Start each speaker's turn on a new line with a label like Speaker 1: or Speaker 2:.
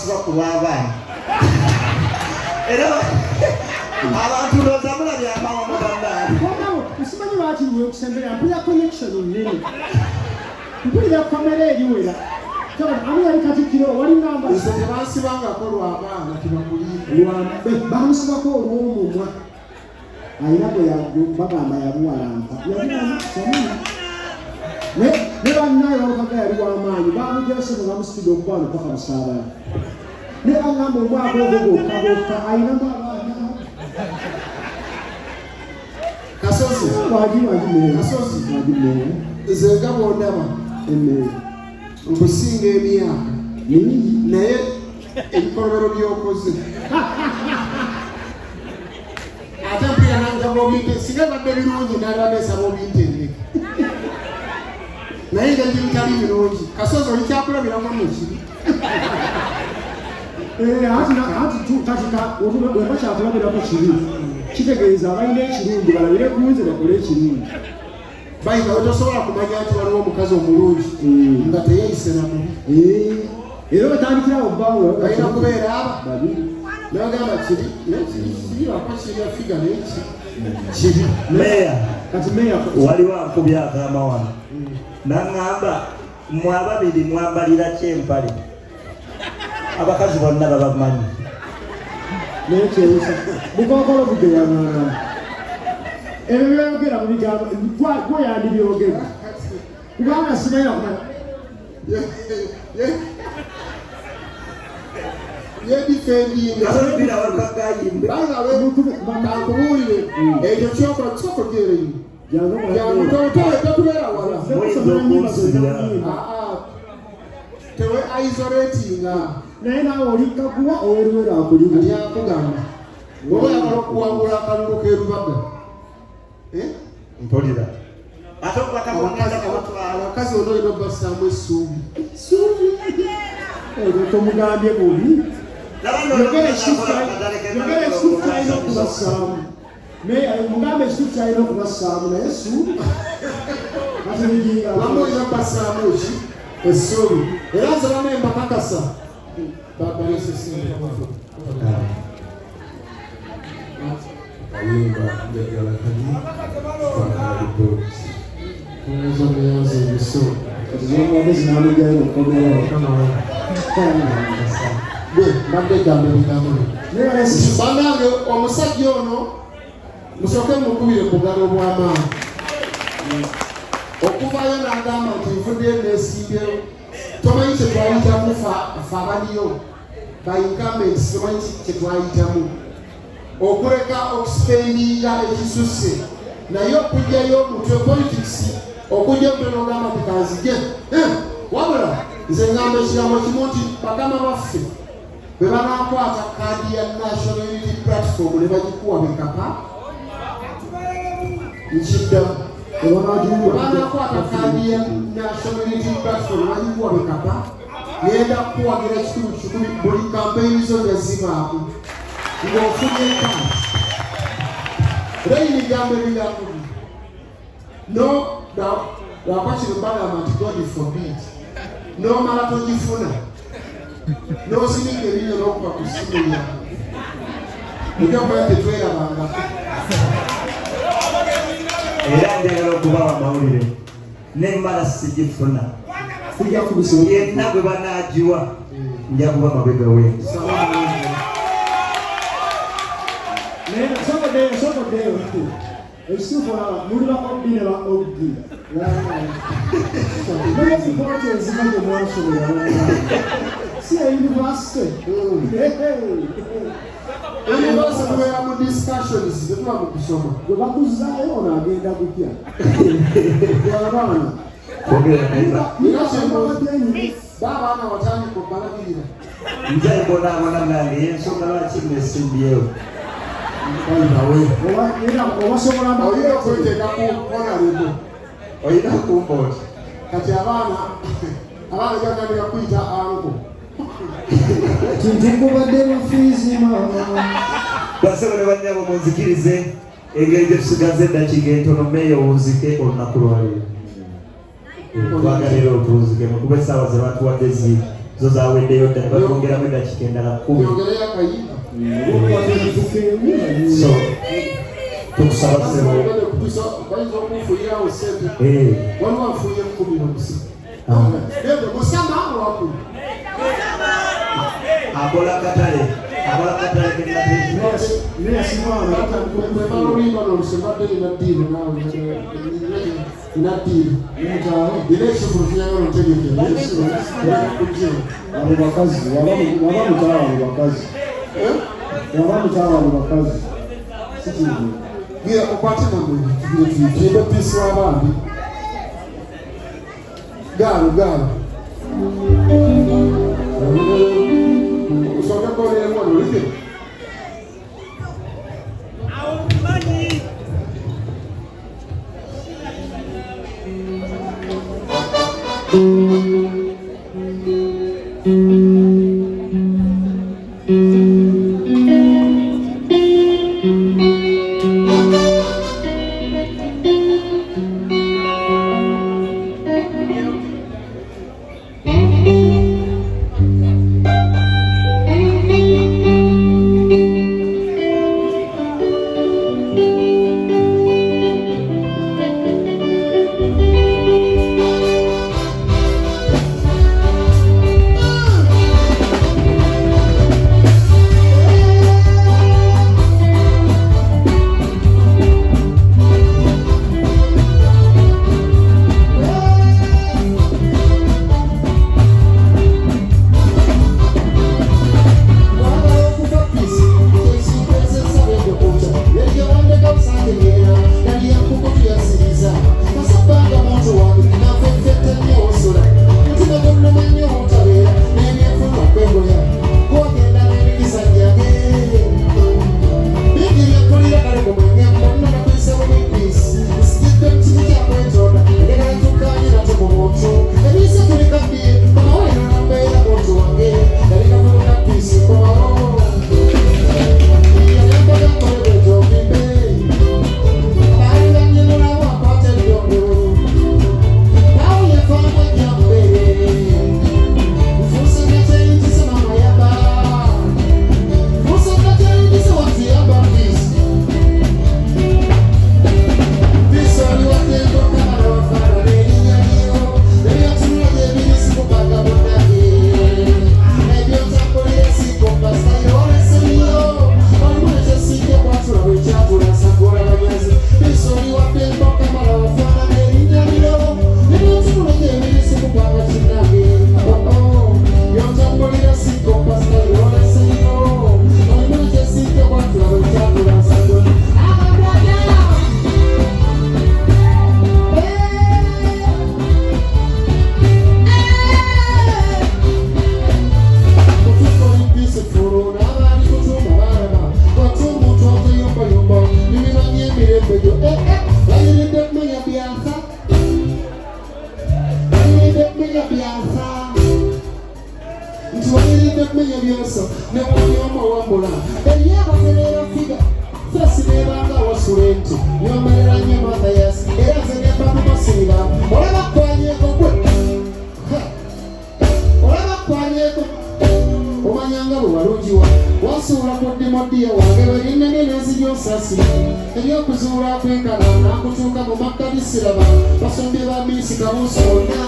Speaker 1: basiba ku lw'abaana era abantu lozamula byamawa mu bandaali
Speaker 2: usimanyi lwaki nyo okusembera mpulira connection nnene mpulira kamera eriwera ani yali Katikkiro wali ngamba
Speaker 3: tebasibangako lw'abaana tibamulimu
Speaker 2: bamusibako olw'omumwa ayina bwe bagamba yabuwalampa ne bannaye balukaga yali w'amaanyi bamujase ne bamusitudde okubaana paka musaabala ne bagamba omwaka ogwo gwokkabokka ayinamu abaana
Speaker 3: Kasozi nze nga bw'ondaba nkusinga emyaka naye ebikolobero by'okoze ate mpira nangamba obinte singa badde birungi nalibadde esaba obintendeke naye nga ndi bitali birungi Kasozi olikyakulabiramu mukibi
Speaker 2: weba kyakulabirako kibi kitegeeza abalina ekirungi balabire kunze bakole ekirungi
Speaker 3: bayita wetosobola kumanya nti waliwo omukazi omulungi nga teyeyise namubi
Speaker 2: era batandikirawo bbaawe
Speaker 3: balina kubeera aba nagamba kibibako kirya figa neki kibi
Speaker 1: meya
Speaker 2: kati meya
Speaker 1: waliwo akubya agamba wano naŋŋamba mwe ababiri mwambalira kyempale abakazi bonna babamanyi
Speaker 2: nekyewusa bukokolo bugeyaŋŋamba ebyo byayogera mu bigambo gwe yandibyogera kubanga simanyi okumanya
Speaker 3: kankubuulire ekyo kyokola kisokogereyo jangutotowe tatubeera wala tewe isolatinga
Speaker 2: naye naawe olikaguwa oweruwera akulimu
Speaker 3: lyakugamba oba oyagala okuwangula akalulu kerubaga
Speaker 1: mpulira
Speaker 3: abakazi ono olina obbasaamu essuubi
Speaker 2: tomugambye bubi yogera ekisufu alina okubasaamu mugambe ekisufu alina okubasaamu naye essuubi
Speaker 3: bamu olina obbasaamu ki essuubi era nze bama embakakasa
Speaker 4: ayimba njagala kani
Speaker 3: neyanze ebiso mbadde gambe bigambo banange omusajja ono musooke mukubire bugalo bw'amaanyi okuvayo n'agamba nti nvuddeyo neesimbyeyo tomanyi kyetwayitamu fe abaliyo baincumbents tomanyi kyetwayitamu okuleka okusipendinga ekisusse naye okugyayo mutwe politics okujja okutenogamba nti kanzije wabula nze ngamba ekigambo kimu nti bagamba baffe bwe banakwata kaadi ya National Unity Platform ne bagikuwa bekapa nkiddamu banakwata kaadi ya National Unity Platform ne bagikuwa bekapa ngenda kukuwagira kikumi buli kampeyini zo yazibaamu ng'ofunye kaadi reyini gambo ebigakumi no lwakakiri bagamba nti God forbid n'omala togifuna n'osinika ebinyo n'okuba ku ssimu yamu mukyokubaya tetwerabangako
Speaker 1: era njagala okubawa amawulire nemmala sigifuna yenna bwe banaagiwa nja kuba mabega we
Speaker 2: sokodeyo ekituufu muli bakobbi ne baobbi mulezipoti ezima gye mwasobola si ya university
Speaker 3: tubeera mu discussions tetuba mu kusoma
Speaker 2: gwe bakuzaayo ono agenda gupya abaana
Speaker 3: baabaana watandika obalabirira
Speaker 1: nze mbonaabona nange yensonga lwaki nesimbyewo
Speaker 3: olina okweteeka ku honarebo
Speaker 1: olina kumbooti
Speaker 3: kati abaana gatandika kuyita anko
Speaker 2: tintukubadde bafiizima
Speaker 1: basobola banyabo munzikirize engeri gye tusigaze eddakiika entono meeyo wunzike olunaku lwaleero twagalira otunzike mukuba essaawa ze batuwadde ziiki zo zaweddeyo ddala batwongeramu eddakiika endala 10
Speaker 3: yongereyo akayimba
Speaker 1: so tukusaba ssebo
Speaker 3: bayinza okunfuuyirawo sente waliwo afuuye 10 musama wakulu
Speaker 1: akola katale
Speaker 3: Oluyimba n'olusembadde linaddiiro naawe linaddiiro era ekisoko lufunyayo lutegeke
Speaker 2: abo bakazi waba mutawa mu bakazi sikintu
Speaker 3: gira okwate namwe tuyimbe piisi w'abambi gaalo usooke koleremu wano olike
Speaker 2: Kuzuura kw'enkana nakutuuka mu makkati siraba basombye ba miisi kabusoona